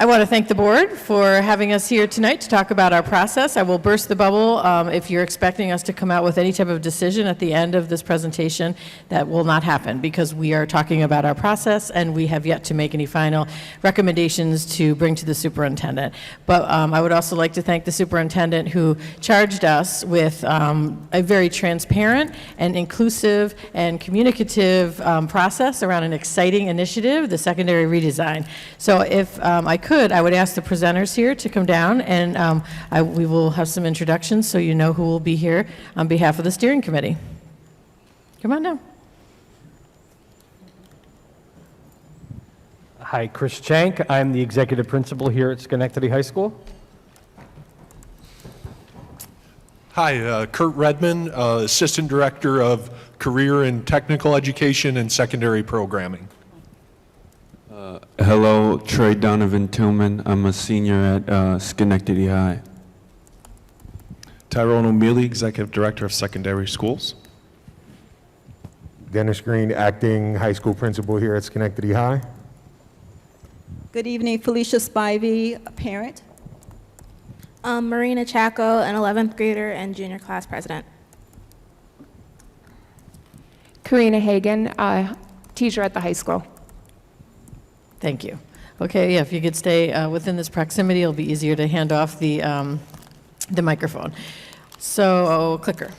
I want to thank the board for having us here tonight to talk about our process. I will burst the bubble. If you're expecting us to come out with any type of decision at the end of this presentation, that will not happen because we are talking about our process and we have yet to make any final recommendations to bring to the superintendent. But I would also like to thank the superintendent who charged us with a very transparent and inclusive and communicative process around an exciting initiative, the secondary redesign. So if I would ask the presenters here to come down and we will have some introductions so you know who will be here on behalf of the steering committee. Come on down. Hi, Chris Chank. I'm the executive principal here at Schenectady High School. Hi, Kurt Redman, Assistant Director of Career and Technical Education and Secondary Programming. Hello, Troy Donovan Tillman. I'm a senior at Schenectady High. Tyrone O'Mealy, Executive Director of Secondary Schools. Dennis Green, Acting High School Principal here at Schenectady High. Good evening, Felicia Spivey, a parent. Marina Chaco, an 11th grader and junior class president. Karina Hagan, teacher at the high school. Thank you. Okay, yeah, if you could stay within this proximity, it'll be easier to hand off the microphone. So, clicker.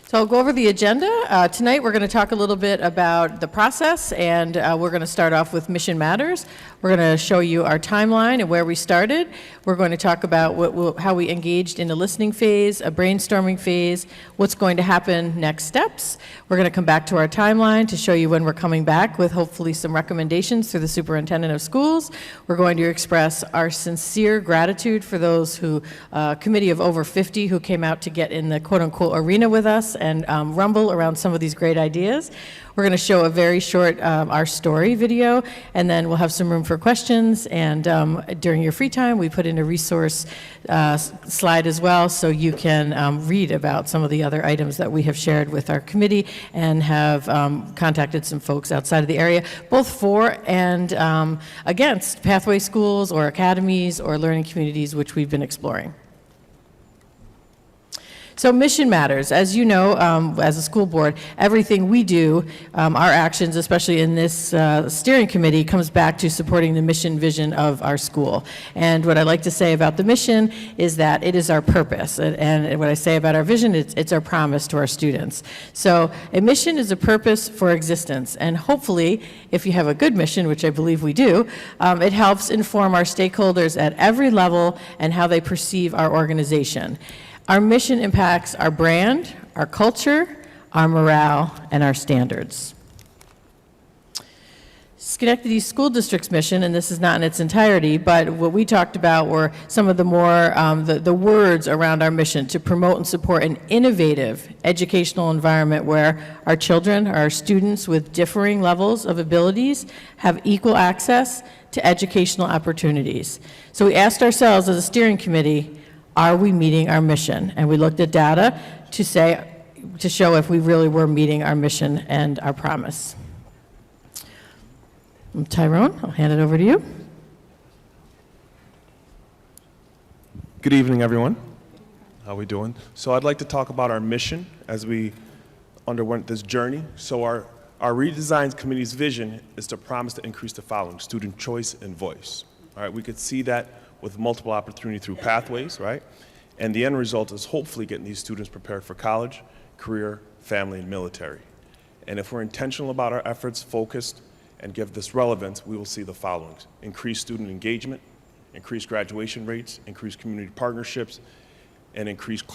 So I'll go over the agenda. Tonight we're going to talk a little bit about the process, and we're going to start off with Mission Matters. We're going to show you our timeline and where we started. We're going to talk about how we engaged in a listening phase, a brainstorming phase, what's going to happen, next steps. We're going to come back to our timeline to show you when we're coming back with hopefully some recommendations through the superintendent of schools. We're going to express our sincere gratitude for those who, committee of over 50 who came out to get in the quote-unquote arena with us and rumble around some of these great ideas. We're going to show a very short Our Story video, and then we'll have some room for questions. And during your free time, we put in a resource slide as well, so you can read about some of the other items that we have shared with our committee and have contacted some folks outside of the area, both for and against pathway schools or academies or learning communities, which we've been exploring. So Mission Matters. As you know, as a school board, everything we do, our actions, especially in this steering committee, comes back to supporting the mission vision of our school. And what I like to say about the mission is that it is our purpose. And what I say about our vision, it's our promise to our students. So a mission is a purpose for existence. And hopefully, if you have a good mission, which I believe we do, it helps inform our stakeholders at every level and how they perceive our organization. Our mission impacts our brand, our culture, our morale, and our standards. Schenectady School District's mission, and this is not in its entirety, but what we talked about were some of the more, the words around our mission to promote and support an innovative educational environment where our children, our students with differing levels of abilities have equal access to educational opportunities. So we asked ourselves as a steering committee, are we meeting our mission? And we looked at data to show if we really were meeting our mission and our promise. Tyrone, I'll hand it over to you. Good evening, everyone. How are we doing? So I'd like to talk about our mission as we underwent this journey. So our redesign committee's vision is to promise to increase the following: student choice and voice. All right, we could see that with multiple opportunity through pathways, right? And the end result is hopefully getting these students prepared for college, career, family, and military. And if we're intentional about our efforts, focused, and give this relevance, we will see the following: increased student engagement, increased graduation rates, increased community partnerships, and improved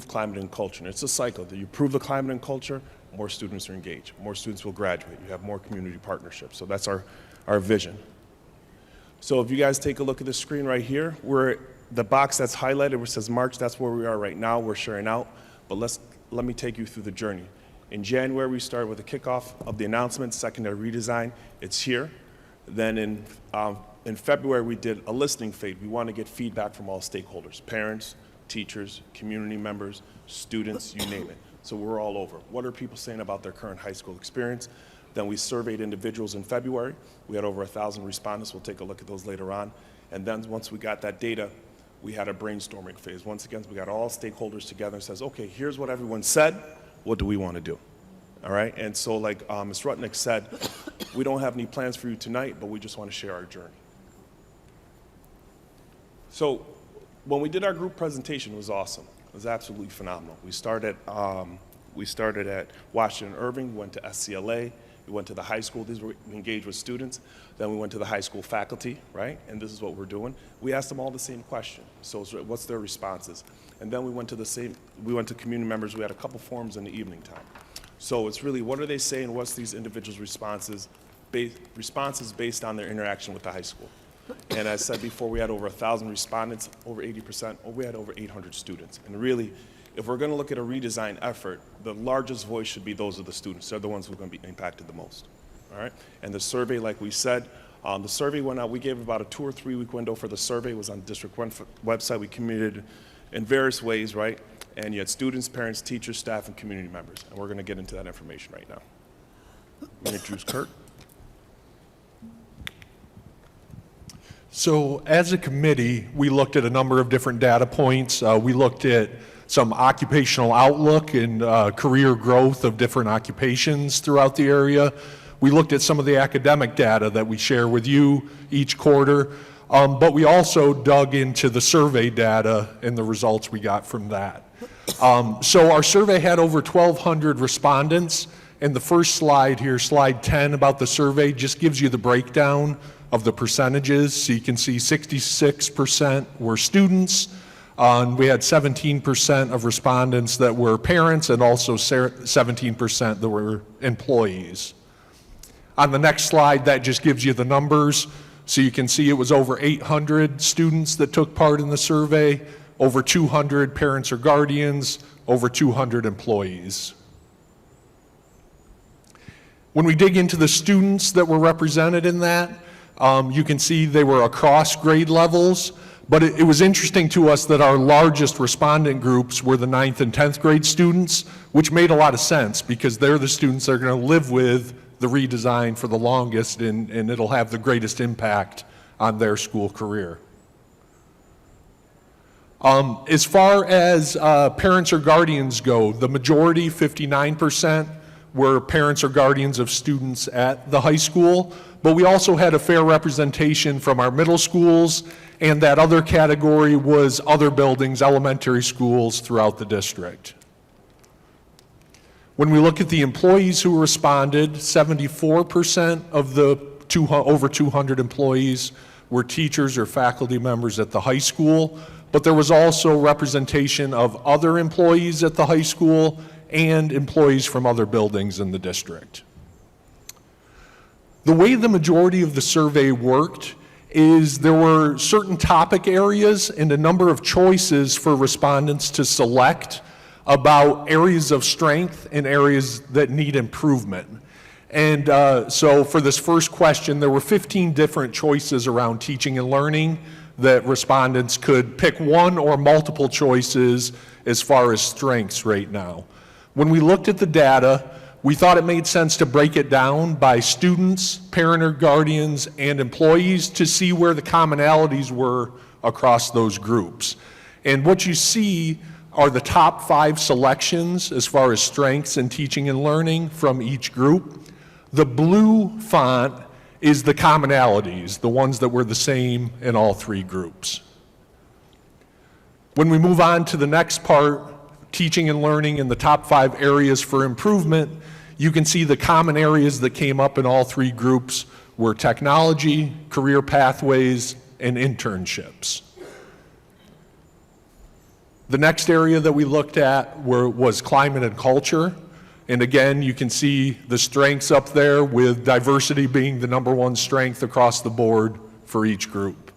climate and culture. And it's a cycle. You improve the climate and culture, more students are engaged, more students will graduate, you have more community partnerships. So that's our vision. So if you guys take a look at the screen right here, the box that's highlighted where it says March, that's where we are right now. We're sharing out, but let me take you through the journey. In January, we started with the kickoff of the announcement, secondary redesign. It's here. Then in February, we did a listening phase. We want to get feedback from all stakeholders: parents, teachers, community members, students, you name it. So we're all over. What are people saying about their current high school experience? Then we surveyed individuals in February. We had over 1,000 respondents. We'll take a look at those later on. And then once we got that data, we had a brainstorming phase. Once again, we got all stakeholders together and says, okay, here's what everyone said. What do we want to do? All right, and so like Ms. Rutnick said, we don't have any plans for you tonight, but we just want to share our journey. So when we did our group presentation, it was awesome. It was absolutely phenomenal. We started at Washington Irving, went to SCLA, we went to the high school. We engaged with students. Then we went to the high school faculty, right? And this is what we're doing. We asked them all the same question. So what's their responses? And then we went to community members. We had a couple forums in the evening time. So it's really, what are they saying? What's these individuals' responses based on their interaction with the high school? And as I said before, we had over 1,000 respondents, over 80%, or we had over 800 students. And really, if we're going to look at a redesign effort, the largest voice should be those of the students. They're the ones who are going to be impacted the most. All right? And the survey, like we said, the survey went out. We gave about a 2 or 3 week window for the survey. It was on the District 1 website. We communicated in various ways, right? And you had students, parents, teachers, staff, and community members. And we're going to get into that information right now. I'm going to introduce Kurt. So as a committee, we looked at a number of different data points. We looked at some occupational outlook and career growth of different occupations throughout the area. We looked at some of the academic data that we share with you each quarter, but we also dug into the survey data and the results we got from that. So our survey had over 1,200 respondents, and the first slide here, slide 10 about the survey, just gives you the breakdown of the percentages. So you can see 66% were students, and we had 17% of respondents that were parents, and also 17% that were employees. On the next slide, that just gives you the numbers. So you can see it was over 800 students that took part in the survey, over 200 parents or guardians, over 200 employees. When we dig into the students that were represented in that, you can see they were across grade levels, but it was interesting to us that our largest respondent groups were the 9th and 10th grade students, which made a lot of sense because they're the students that are going to live with the redesign for the longest, and it'll have the greatest impact on their school career. As far as parents or guardians go, the majority, 59%, were parents or guardians of students at the high school, but we also had a fair representation from our middle schools, and that other category was other buildings, elementary schools throughout the district. When we look at the employees who responded, 74% of the over 200 employees were teachers or faculty members at the high school, but there was also representation of other employees at the high school and employees from other buildings in the district. The way the majority of the survey worked is there were certain topic areas and a number of choices for respondents to select about areas of strength and areas that need improvement. And so for this first question, there were 15 different choices around teaching and learning that respondents could pick one or multiple choices as far as strengths right now. When we looked at the data, we thought it made sense to break it down by students, parent or guardians, and employees to see where the commonalities were across those groups. And what you see are the top 5 selections as far as strengths in teaching and learning from each group. The blue font is the commonalities, the ones that were the same in all 3 groups. When we move on to the next part, teaching and learning in the top 5 areas for improvement, you can see the common areas that came up in all 3 groups were technology, career pathways, and internships. The next area that we looked at was climate and culture. And again, you can see the strengths up there with diversity being the #1 strength across the board for each group.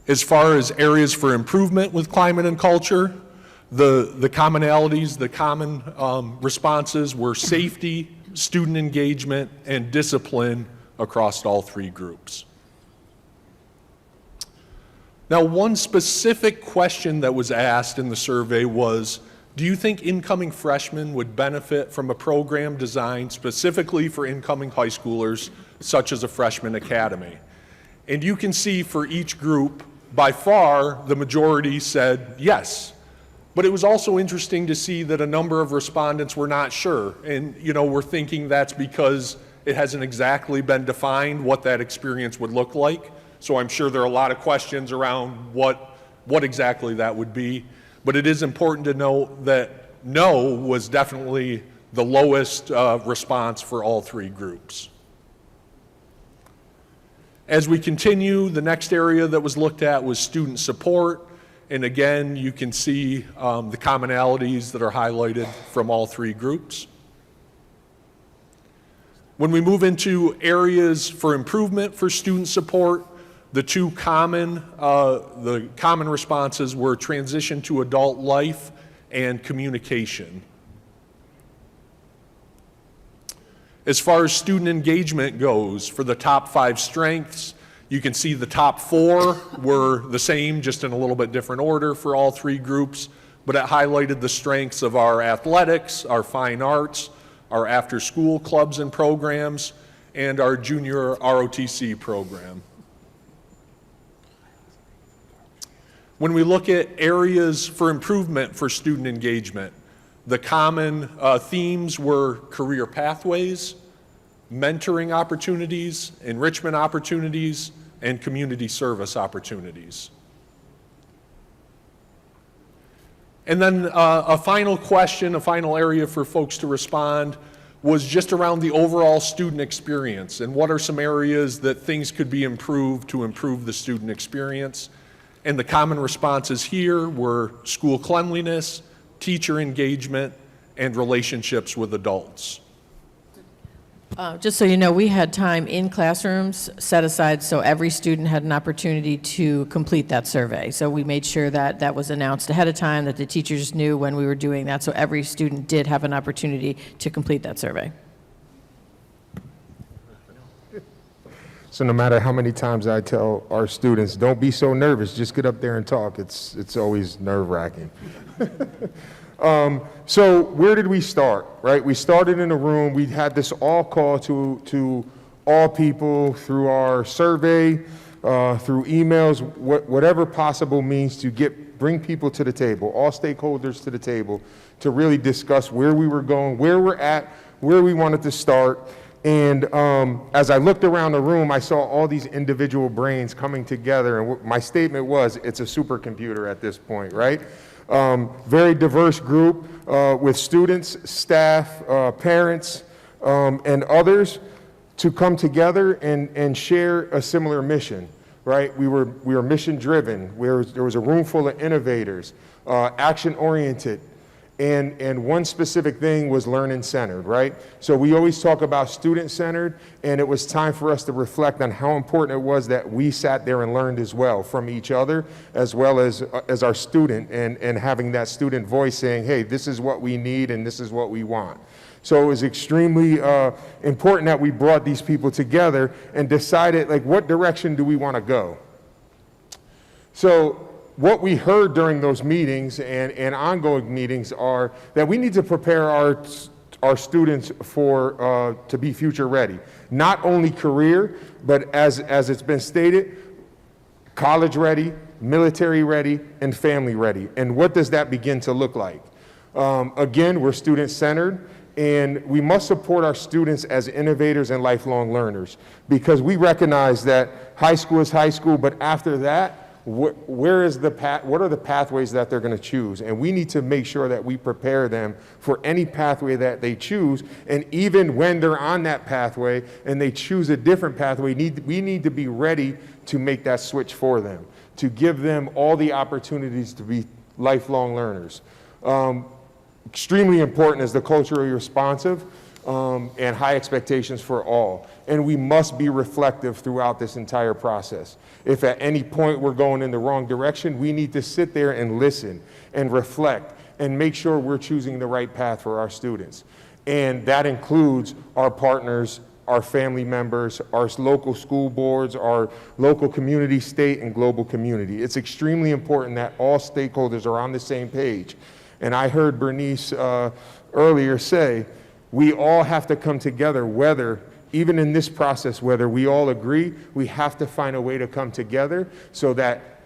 As far as areas for improvement with climate and culture, the commonalities, the common responses were safety, student engagement, and discipline across all 3 groups. Now, one specific question that was asked in the survey was, Do you think incoming freshmen would benefit from a program designed specifically for incoming high schoolers, such as a freshman academy? And you can see for each group, by far, the majority said yes. But it was also interesting to see that a number of respondents were not sure. And, we're thinking that's because it hasn't exactly been defined what that experience would look like. So I'm sure there are a lot of questions around what exactly that would be. But it is important to note that no was definitely the lowest response for all three groups. As we continue, the next area that was looked at was student support. And again, you can see the commonalities that are highlighted from all three groups. When we move into areas for improvement for student support, the common responses were transition to adult life and communication. As far as student engagement goes, for the top 5 strengths, you can see the top 4 were the same, just in a little bit different order for all three groups, but it highlighted the strengths of our athletics, our fine arts, our after-school clubs and programs, and our junior ROTC program. When we look at areas for improvement for student engagement, the common themes were career pathways, mentoring opportunities, enrichment opportunities, and community service opportunities. And then a final question, a final area for folks to respond was just around the overall student experience and what are some areas that things could be improved to improve the student experience. And the common responses here were school cleanliness, teacher engagement, and relationships with adults. Just so you know, we had time in classrooms set aside so every student had an opportunity to complete that survey. So we made sure that that was announced ahead of time, that the teachers knew when we were doing that, so every student did have an opportunity to complete that survey. So no matter how many times I tell our students, don't be so nervous, just get up there and talk, it's always nerve-wracking. So where did we start, right? We started in a room. We had this all call to all people through our survey, through emails, whatever possible means to bring people to the table, all stakeholders to the table, to really discuss where we were going, where we're at, where we wanted to start. And as I looked around the room, I saw all these individual brains coming together. And my statement was, it's a supercomputer at this point, right? Very diverse group with students, staff, parents, and others to come together and share a similar mission, right? We were mission driven. There was a room full of innovators, action oriented. And one specific thing was learning centered, right? So we always talk about student centered, and it was time for us to reflect on how important it was that we sat there and learned as well from each other, as well as our student, and having that student voice saying, hey, this is what we need and this is what we want. So it was extremely important that we brought these people together and decided, like, what direction do we want to go? So what we heard during those meetings and ongoing meetings are that we need to prepare our students for to be future ready. Not only career, but as it's been stated, college ready, military ready, and family ready. And what does that begin to look like? Again, we're student centered, and we must support our students as innovators and lifelong learners, because we recognize that high school is high school, but after that, what are the pathways that they're going to choose? And we need to make sure that we prepare them for any pathway that they choose. And even when they're on that pathway and they choose a different pathway, we need to be ready to make that switch for them, to give them all the opportunities to be lifelong learners. Extremely important is the culturally responsive and high expectations for all. And we must be reflective throughout this entire process. If at any point we're going in the wrong direction, we need to sit there and listen and reflect and make sure we're choosing the right path for our students. And that includes our partners, our family members, our local school boards, our local community, state, and global community. It's extremely important that all stakeholders are on the same page. And I heard Bernice earlier say, we all have to come together, whether, even in this process, whether we all agree, we have to find a way to come together so that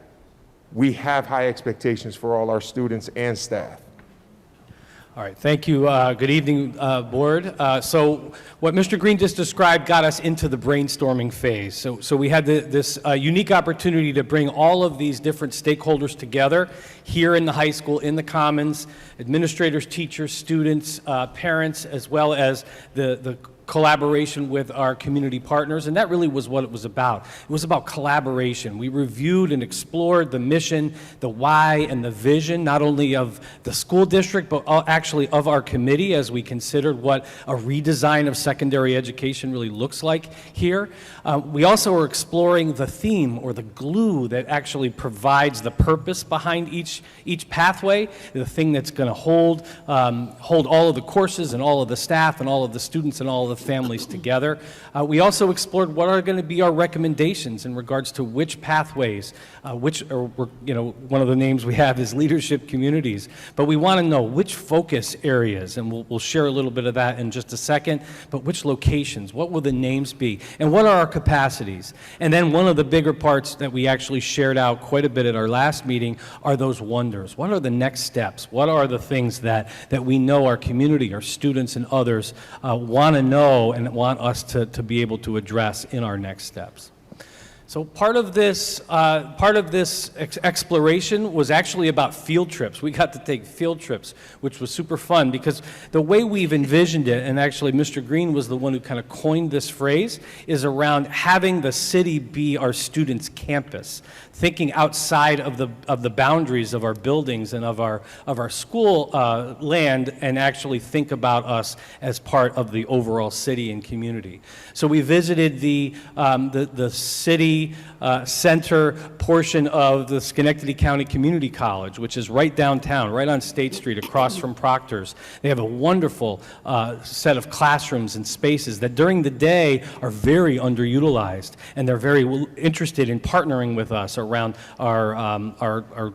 we have high expectations for all our students and staff. All right, thank you. Good evening, board. So what Mr. Green just described got us into the brainstorming phase. So we had this unique opportunity to bring all of these different stakeholders together here in the high school, in the Commons, administrators, teachers, students, parents, as well as the collaboration with our community partners, and that really was what it was about. It was about collaboration. We reviewed and explored the mission, the why, and the vision, not only of the school district, but actually of our committee as we considered what a redesign of secondary education really looks like here. We also are exploring the theme or the glue that actually provides the purpose behind each pathway, the thing that's going to hold all of the courses and all of the staff and all of the students and all of the families together. We also explored what are going to be our recommendations in regards to which pathways, one of the names we have is leadership communities, but we want to know which focus areas, and we'll share a little bit of that in just a second, but which locations, what will the names be, and what are our capacities? And then one of the bigger parts that we actually shared out quite a bit at our last meeting are those wonders. What are the next steps? What are the things that we know our community, our students, and others want to know and want us to be able to address in our next steps? So part of this exploration was actually about field trips. We got to take field trips, which was super fun because the way we've envisioned it, and actually Mr. Green was the one who kind of coined this phrase, is around having the city be our students' campus, thinking outside of the boundaries of our buildings and of our school land, and actually think about us as part of the overall city and community. So we visited the city center portion of the Schenectady County Community College, which is right downtown, right on State Street, across from Proctor's. They have a wonderful set of classrooms and spaces that during the day are very underutilized, and they're very interested in partnering with us around our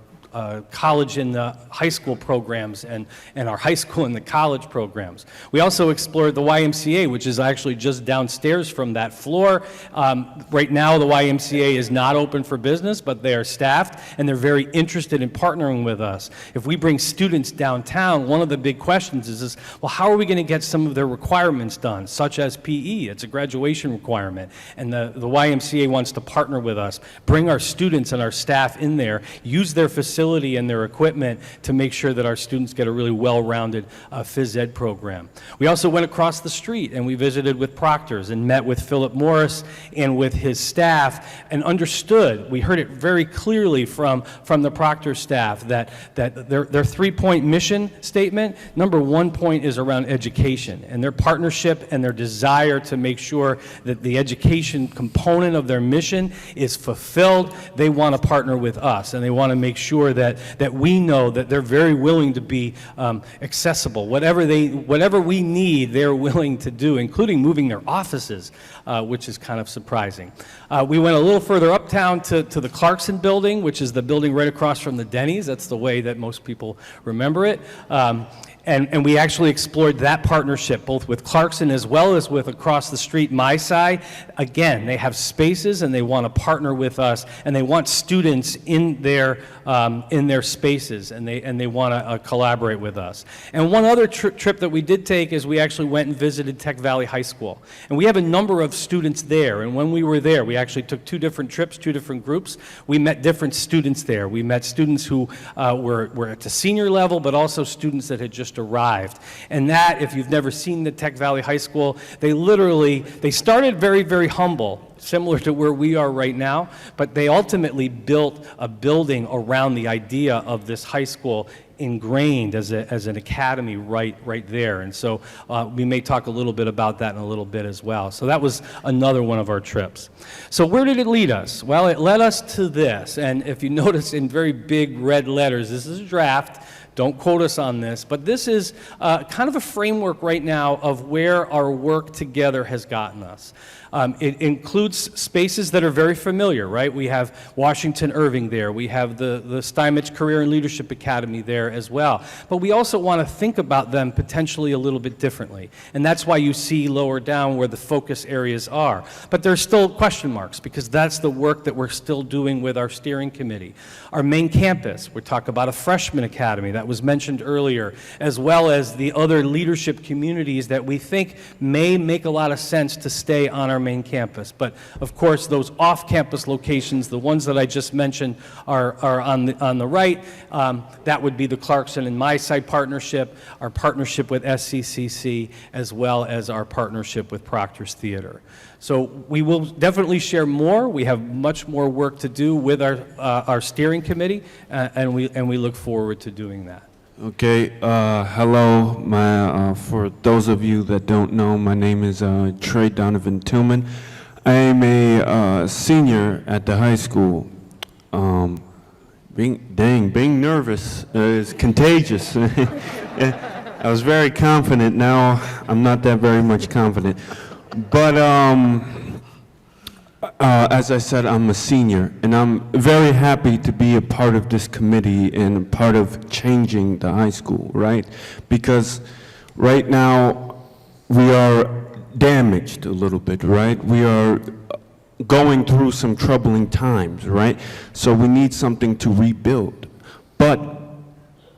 college and the high school programs and our high school and the college programs. We also explored the YMCA, which is actually just downstairs from that floor. Right now, the YMCA is not open for business, but they are staffed, and they're very interested in partnering with us. If we bring students downtown, one of the big questions is well, how are we going to get some of their requirements done, such as PE? It's a graduation requirement, and the YMCA wants to partner with us, bring our students and our staff in there, use their facilities and their equipment to make sure that our students get a really well-rounded phys ed program. We also went across the street and we visited with Proctor's and met with Philip Morris and with his staff and understood, we heard it very clearly from the Proctor staff that their three-point mission statement, number 1 point is around education and their partnership and their desire to make sure that the education component of their mission is fulfilled. They want to partner with us and they want to make sure that we know that they're very willing to be accessible. Whatever we need, they're willing to do, including moving their offices, which is kind of surprising. We went a little further uptown to the Clarkson building, which is the building right across from the Denny's. That's the way that most people remember it. And we actually explored that partnership, both with Clarkson as well as with across the street, My Side. Again, they have spaces and they want to partner with us, and they want students in their spaces, and they want to collaborate with us. And one other trip that we did take is we actually went and visited Tech Valley High School. And we have a number of students there, and when we were there, we actually took 2 different trips, 2 different groups. We met different students there. We met students who were at the senior level, but also students that had just arrived. And that, if you've never seen the Tech Valley High School, they started very, very humble, similar to where we are right now, but they ultimately built a building around the idea of this high school ingrained as an academy right there. And so we may talk a little bit about that in a little bit as well. So that was another one of our trips. So where did it lead us? Well, it led us to this. And if you notice in very big red letters, this is a draft. Don't quote us on this, but this is kind of a framework right now of where our work together has gotten us. It includes spaces that are very familiar, right? We have Washington Irving there. We have the Steinmetz Career and Leadership Academy there as well. But we also want to think about them potentially a little bit differently. And that's why you see lower down where the focus areas are. But there's still question marks because that's the work that we're still doing with our steering committee. Our main campus, we talk about a freshman academy that was mentioned earlier, as well as the other leadership communities that we think may make a lot of sense to stay on our main campus. But of course, those off-campus locations, the ones that I just mentioned, are on the right. That would be the Clarkson and MySide partnership, our partnership with SCCC, as well as our partnership with Proctor's Theater. So we will definitely share more. We have much more work to do with our steering committee, and we look forward to doing that. Okay, hello. For those of you that don't know, my name is Trey Donovan Tillman. I am a senior at the high school. Being nervous is contagious. I was very confident. Now I'm not that very much confident. But as I said, I'm a senior, and I'm very happy to be a part of this committee and a part of changing the high school, right? Because right now we are damaged a little bit, right? We are going through some troubling times, right? So we need something to rebuild. But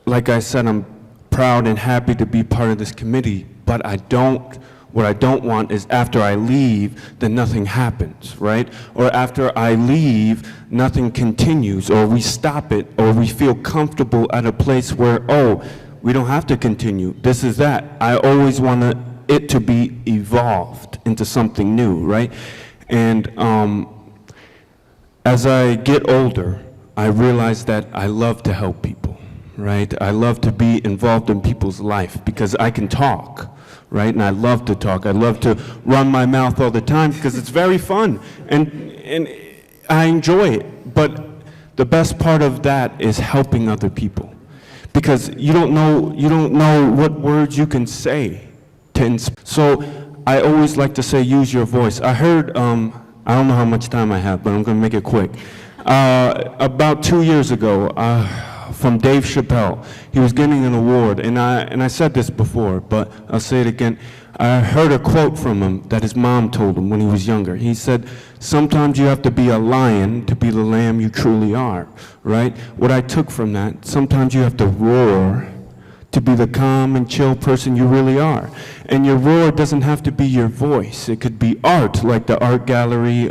like I said, I'm proud and happy to be part of this committee, but what I don't want is after I leave, then nothing happens, right? Or after I leave, nothing continues, or we stop it, or we feel comfortable at a place where, oh, we don't have to continue. This is that. I always want it to be evolved into something new, right? And as I get older, I realize that I love to help people, right? I love to be involved in people's life because I can talk. Right? And I love to talk. I love to run my mouth all the time because it's very fun and I enjoy it. But the best part of that is helping other people, because you don't know what words you can say to so I always like to say, use your voice. I heard I don't know how much time I have, but I'm going to make it quick. About 2 years ago, from Dave Chappelle. He was getting an award, and I said this before, but I'll say it again. I heard a quote from him that his mom told him when he was younger. He said, sometimes you have to be a lion to be the lamb you truly are, right? What I took from that, sometimes you have to roar to be the calm and chill person you really are. And your roar doesn't have to be your voice. It could be art, like the art gallery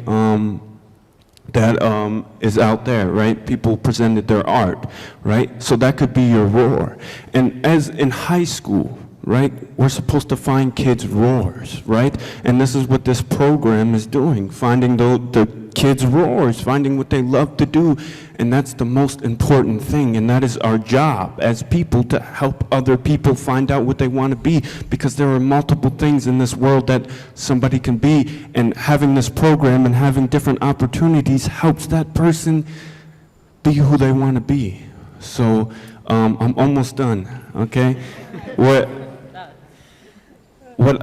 that is out there, right? People presented their art, right? So that could be your roar. And as in high school, right, we're supposed to find kids' roars, right? And this is what this program is doing, finding the kids' roars, finding what they love to do. And that's the most important thing, and that is our job as people, to help other people find out what they want to be, because there are multiple things in this world that somebody can be, and having this program and having different opportunities helps that person be who they want to be. So I'm almost done, okay? What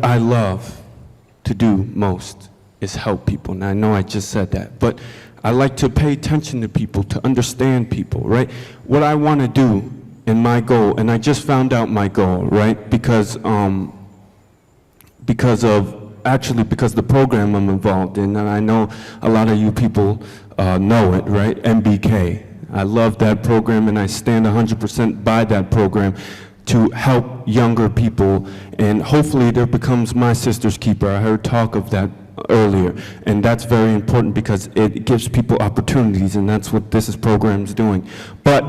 I love to do most is help people. Now, I know I just said that, but I like to pay attention to people, to understand people, right? What I want to do and my goal, and I just found out my goal, right? Because the program I'm involved in, and I know a lot of you people know it, right? MBK. I love that program, and I stand 100% by that program to help younger people, and hopefully there becomes my sister's keeper. I heard talk of that earlier, and that's very important because it gives people opportunities, and that's what this program is doing. But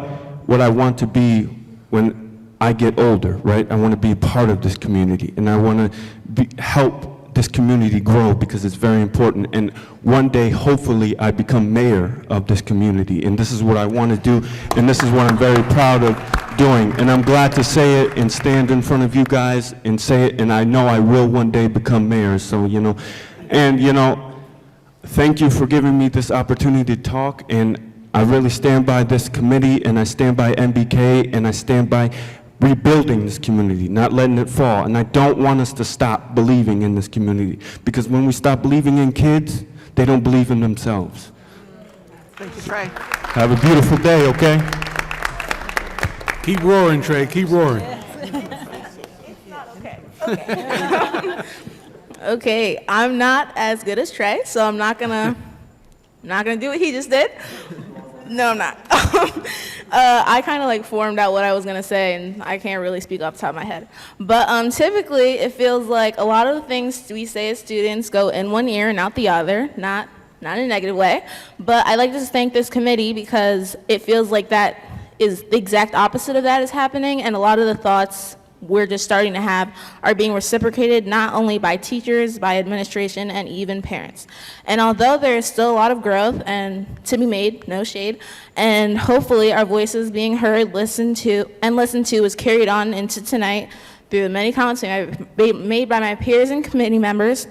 what I want to be when I get older, right, I want to be a part of this community, and I want to help this community grow, because it's very important. And one day, hopefully, I become mayor of this community, and this is what I want to do, and this is what I'm very proud of doing. And I'm glad to say it and stand in front of you guys and say it, and I know I will one day become mayor. So, you know, and, you know, thank you for giving me this opportunity to talk, and I really stand by this committee, and I stand by MBK, and I stand by rebuilding this community, not letting it fall. And I don't want us to stop believing in this community, because when we stop believing in kids, they don't believe in themselves. Thank you, Trey. Have a beautiful day, okay? Keep roaring, Trey, keep roaring. Okay, I'm not as good as Trey, so I'm not gonna do what he just did. No, I'm not. I kind of like formed out what I was gonna say, and I can't really speak off the top of my head. But typically, it feels like a lot of the things we say as students go in one ear and out the other, not in a negative way. But I'd like to just thank this committee, because it feels like that is the exact opposite of that is happening, and a lot of the thoughts we're just starting to have are being reciprocated not only by teachers, by administration, and even parents. And although there is still a lot of growth and to be made, no shade, and hopefully our voices being heard, listened to is carried on into tonight through the many comments made by my peers and committee members.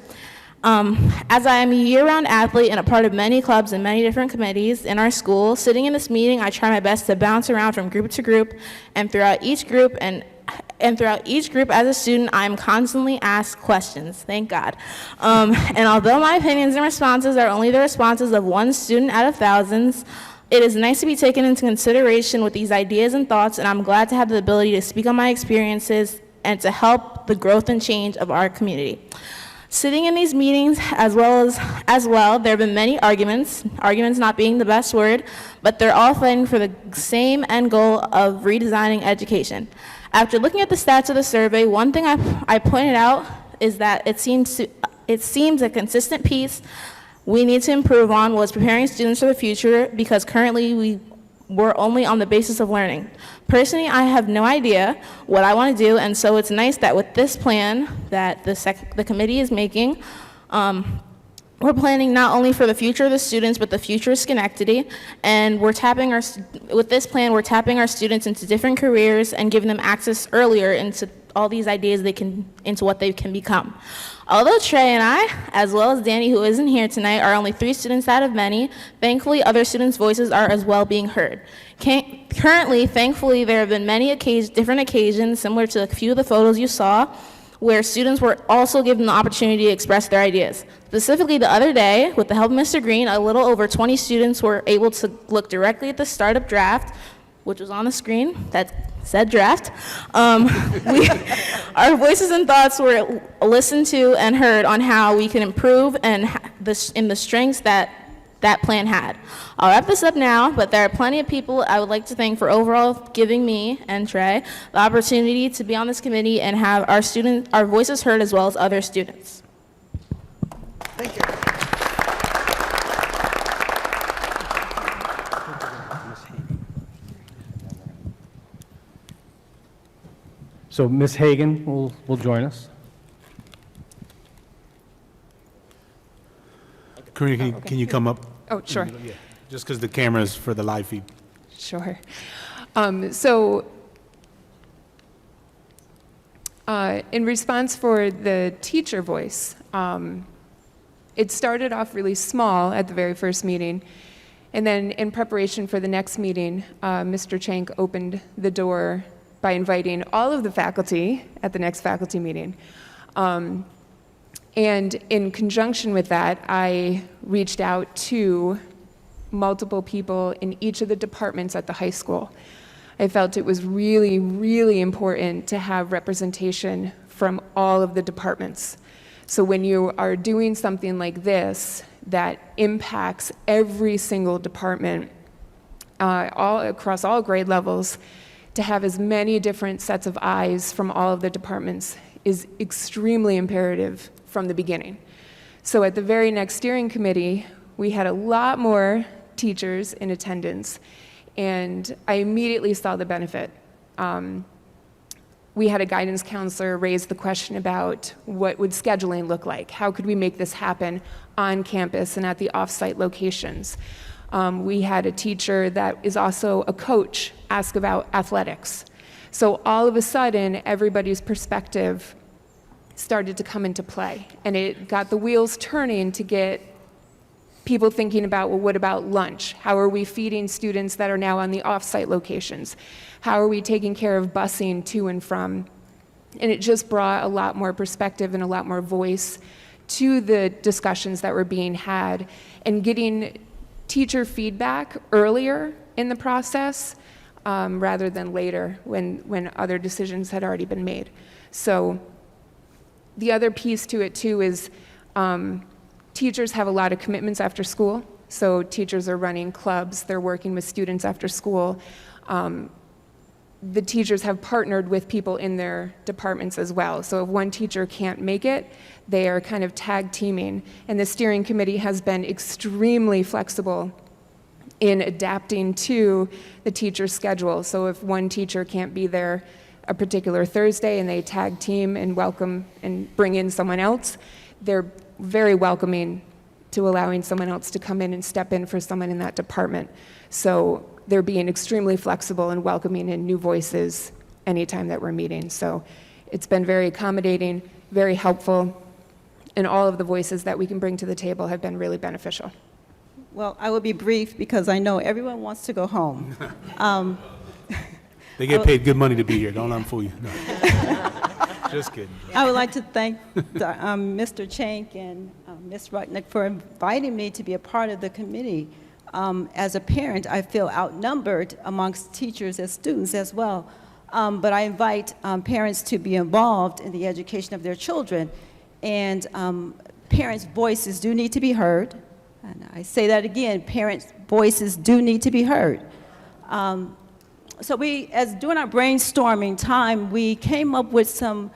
As I am a year-round athlete and a part of many clubs and many different committees in our school, sitting in this meeting, I try my best to bounce around from group to group, and throughout each group as a student, I am constantly asked questions, thank God. And although my opinions and responses are only the responses of one student out of thousands, it is nice to be taken into consideration with these ideas and thoughts, and I'm glad to have the ability to speak on my experiences and to help the growth and change of our community. Sitting in these meetings as well, there have been many arguments not being the best word, but they're all fighting for the same end goal of redesigning education. After looking at the stats of the survey, one thing I pointed out is that it seems a consistent piece we need to improve on was preparing students for the future, because currently we're only on the basis of learning. Personally, I have no idea what I want to do, and so it's nice that with this plan that the committee is making, we're planning not only for the future of the students, but the future of Schenectady, and with this plan, we're tapping our students into different careers and giving them access earlier into all these ideas into what they can become. Although Trey and I, as well as Danny, who isn't here tonight, are only 3 students out of many, thankfully other students' voices are as well being heard. Currently, thankfully, there have been many different occasions, similar to a few of the photos you saw, where students were also given the opportunity to express their ideas. Specifically, the other day, with the help of Mr. Green, a little over 20 students were able to look directly at the startup draft, which was on the screen, that said draft. Our voices and thoughts were listened to and heard on how we can improve and in the strengths that plan had. I'll wrap this up now, but there are plenty of people I would like to thank for overall giving me and Trey the opportunity to be on this committee and have our voices heard as well as other students. Thank you. So Ms. Hagan will join us. Karina, can you come up? Oh, sure. Yeah, just because the camera is for the live feed. Sure. In response for the teacher voice, it started off really small at the very first meeting, and then in preparation for the next meeting, Mr. Chank opened the door by inviting all of the faculty at the next faculty meeting. And in conjunction with that, I reached out to multiple people in each of the departments at the high school. I felt it was really, really important to have representation from all of the departments. So when you are doing something like this that impacts every single department, across all grade levels, to have as many different sets of eyes from all of the departments is extremely imperative from the beginning. So at the very next steering committee, we had a lot more teachers in attendance, and I immediately saw the benefit. We had a guidance counselor raise the question about what would scheduling look like? How could we make this happen on campus and at the off-site locations? We had a teacher that is also a coach ask about athletics. So all of a sudden, everybody's perspective started to come into play, and it got the wheels turning to get people thinking about, well, what about lunch? How are we feeding students that are now on the off-site locations? How are we taking care of busing to and from? And it just brought a lot more perspective and a lot more voice to the discussions that were being had, and getting teacher feedback earlier in the process rather than later when other decisions had already been made. So the other piece to it too is teachers have a lot of commitments after school. So teachers are running clubs, they're working with students after school. The teachers have partnered with people in their departments as well. So if one teacher can't make it, they are kind of tag teaming. And the steering committee has been extremely flexible in adapting to the teacher's schedule. So if one teacher can't be there a particular Thursday and they tag team and welcome and bring in someone else, they're very welcoming to allowing someone else to come in and step in for someone in that department. So they're being extremely flexible and welcoming in new voices anytime that we're meeting. So it's been very accommodating, very helpful, and all of the voices that we can bring to the table have been really beneficial. Well, I will be brief because I know everyone wants to go home. They get paid good money to be here. Don't let them fool you. No. Just kidding. I would like to thank Mr. Chank and Ms. Rudnick for inviting me to be a part of the committee. As a parent, I feel outnumbered amongst teachers and students as well. But I invite parents to be involved in the education of their children. And parents' voices do need to be heard. And I say that again, parents' voices do need to be heard. So as during our brainstorming time, we came up with some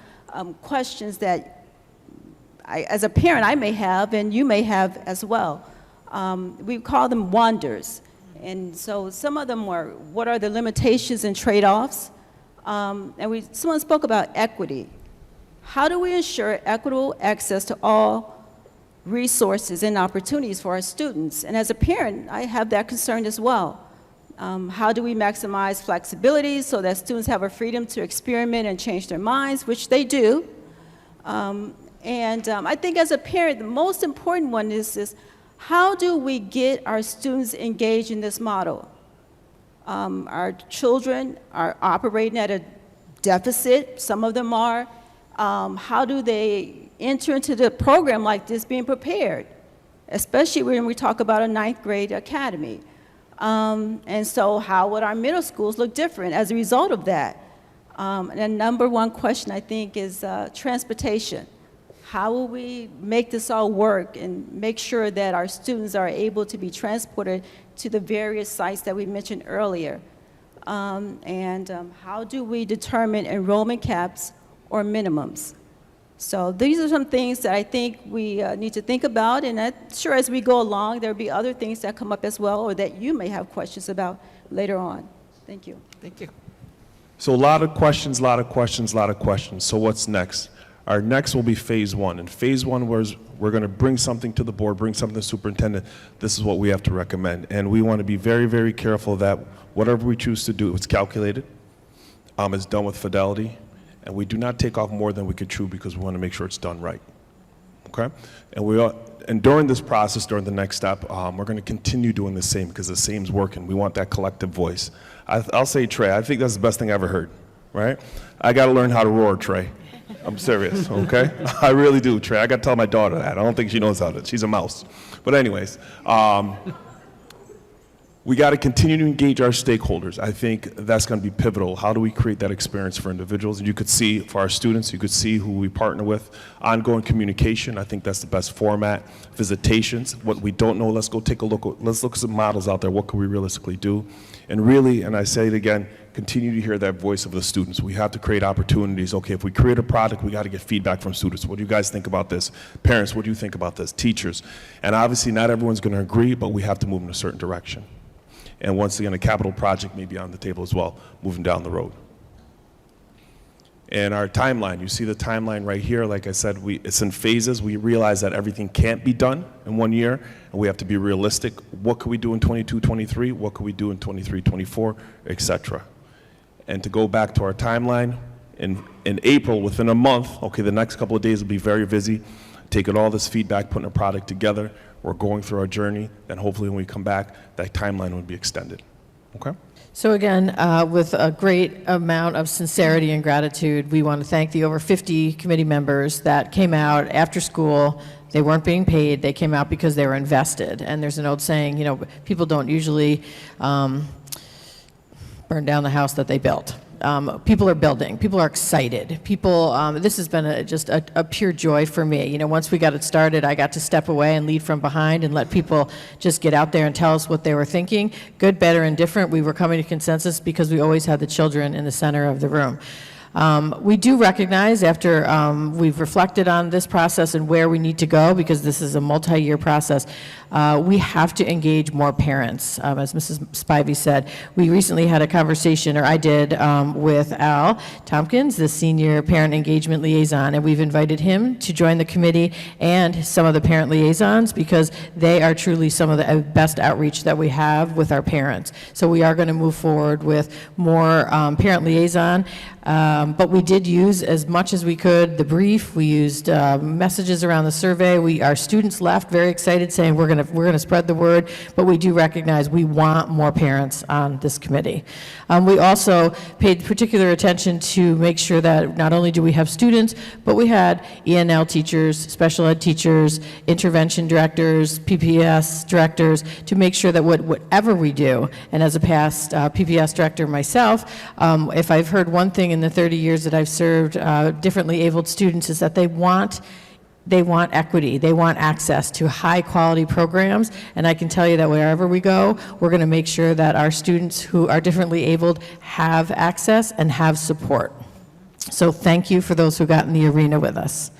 questions that as a parent, I may have, and you may have as well. We call them wonders. And so some of them were, what are the limitations and trade-offs? And someone spoke about equity. How do we ensure equitable access to all resources and opportunities for our students? And as a parent, I have that concern as well. How do we maximize flexibility so that students have a freedom to experiment and change their minds, which they do? I think as a parent, the most important one is how do we get our students engaged in this model? Our children are operating at a deficit, some of them are. How do they enter into the program like this being prepared, especially when we talk about a 9th grade academy? And so how would our middle schools look different as a result of that? And the number one question, I think, is transportation. How will we make this all work and make sure that our students are able to be transported to the various sites that we mentioned earlier? How do we determine enrollment caps or minimums? So these are some things that I think we need to think about, and I'm sure as we go along, there'll be other things that come up as well, or that you may have questions about later on. Thank you. Thank you. So a lot of questions, a lot of questions, a lot of questions. So what's next? Our next will be phase one. And phase one was we're going to bring something to the board, bring something to the superintendent. This is what we have to recommend. And we want to be very, very careful that whatever we choose to do, it's calculated, it's done with fidelity, and we do not take off more than we could chew because we want to make sure it's done right. Okay? And during this process, during the next step, we're going to continue doing the same because the same's working. We want that collective voice. I'll say, Trey, I think that's the best thing I ever heard, right? I got to learn how to roar, Trey. I'm serious, okay? I really do, Trey. I got to tell my daughter that. I don't think she knows how to. She's a mouse. But anyways, we got to continue to engage our stakeholders. I think that's going to be pivotal. How do we create that experience for individuals? And you could see for our students, you could see who we partner with. Ongoing communication, I think that's the best format. Visitations, what we don't know, let's go take a look. Let's look at some models out there. What can we realistically do? And really, and I say it again, continue to hear that voice of the students. We have to create opportunities. Okay, if we create a product, we got to get feedback from students. What do you guys think about this? Parents, what do you think about this? Teachers. And obviously, not everyone's going to agree, but we have to move in a certain direction. And once again, a capital project may be on the table as well, moving down the road. And our timeline, you see the timeline right here. Like I said, it's in phases. We realize that everything can't be done in 1 year, and we have to be realistic. What could we do in 22, 23? What could we do in 23, 24, et cetera? And to go back to our timeline, in April, within a month, okay, the next couple of days will be very busy, taking all this feedback, putting a product together. we're going through our journey, then hopefully when we come back, that timeline would be extended. Okay? So again, with a great amount of sincerity and gratitude, we want to thank the over 50 committee members that came out after school. They weren't being paid. They came out because they were invested. And there's an old saying, people don't usually burn down the house that they built. People are building. People are excited. This has been just a pure joy for me. Once we got it started, I got to step away and lead from behind and let people just get out there and tell us what they were thinking. Good, better, and different. We were coming to consensus because we always had the children in the center of the room. We do recognize after we've reflected on this process and where we need to go, because this is a multi-year process, we have to engage more parents. As Mrs. Spivey said, we recently had a conversation, or I did, with Al Tompkins, the Senior Parent Engagement Liaison, and we've invited him to join the committee and some of the parent liaisons, because they are truly some of the best outreach that we have with our parents. So we are going to move forward with more parent liaison. But we did use as much as we could the brief. We used messages around the survey. Our students left very excited, saying we're going to spread the word. But we do recognize we want more parents on this committee. We also paid particular attention to make sure that not only do we have students, but we had ENL teachers, special ed teachers, intervention directors, PPS directors, to make sure that whatever we do, and as a past PPS director myself, if I've heard one thing in the 30 years that I've served differently abled students, is that they want equity. They want access to high-quality programs, and I can tell you that wherever we go, we're going to make sure that our students who are differently abled have access and have support. So thank you for those who got in the arena with us.